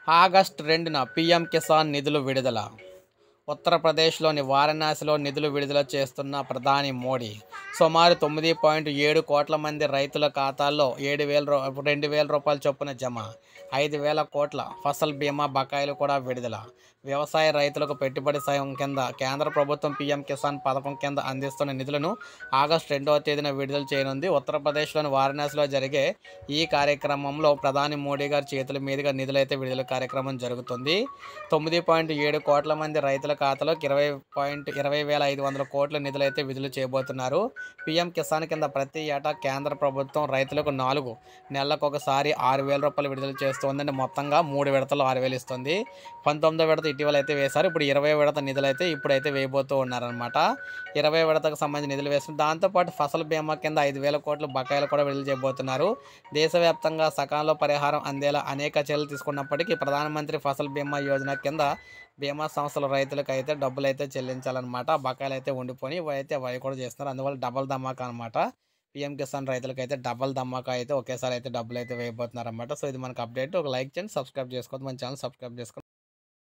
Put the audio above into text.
August 2న PM Kisan నిధులు విడుదల. ఉత్తరప్రదేశ్లోని వారణాసిలో నిధులు విడుదల చేస్తున్న ప్రధాని మోడీ సుమారు 9.7 కోట్ల మంది రైతుల ఖాతాల్లో 2,000 రూపాయల చొప్పున జమ. 5,000 కోట్ల ఫసల్ బీమా బకాయిలు కూడా విడుదల. వ్యవసాయ రైతులకు పెట్టుబడి సాయం కింద కేంద్ర ప్రభుత్వం పీఎం కిసాన్ పథకం కింద అందిస్తున్న నిధులను ఆగస్టు 2వ తేదీన విడుదల చేయనుంది. ఉత్తరప్రదేశ్లోని వారణాసిలో జరిగే ఈ కార్యక్రమంలో ప్రధాని మోడీ గారి చేతుల మీదుగా నిధులైతే విడుదల కార్యక్రమం జరుగుతుంది. 9.7 కోట్ల మంది రైతుల ఖాతాలోకి 20,500 కోట్ల నిధులైతే విడుదల చేయబోతున్నారు. పీఎం కిసాన్ కింద ప్రతి ఏటా కేంద్ర ప్రభుత్వం రైతులకు 4 నెలలకు ఒకసారి 6,000 రూపాయలు విడుదల చేస్తుందండి. మొత్తంగా 3 విడతలు 6,000 ఇస్తుంది. 19వ విడత ఇటీవల అయితే వేశారు. ఇప్పుడు 20వ విడత నిధులైతే ఇప్పుడైతే వేయబోతూ ఉన్నారనమాట. 20వ విడతకు సంబంధించి నిధులు వేస్తుంది. దాంతోపాటు ఫసల్ బీమా కింద 5,000 కోట్ల బకాయిలు కూడా విడుదల చేయబోతున్నారు. దేశవ్యాప్తంగా సకాలంలో పరిహారం అందేలా అనేక చర్యలు తీసుకున్నప్పటికీ ప్రధానమంత్రి ఫసల్ బీమా యోజన కింద బీమా సంస్థల రైతులకు అయితే డబ్బులు అయితే చెల్లించాలన్నమాట. బకాయిలు అయితే ఉండిపోయి అవి కూడా చేస్తున్నారు. అందువల్ల డబల్ ధమాకా అనమాట. పీఎం కిసాన్ రైతులకు అయితే డబల్ ధమాకా అయితే ఒకేసారి అయితే డబ్బులు అయితే వేయబోతున్నారు అనమాట. సో ఇది మనకు అప్డేట్. ఒక లైక్ చేయండి, సబ్స్క్రైబ్ చేసుకోవద్దు. మన ఛానల్ సబ్స్క్రైబ్ చేసుకోండి.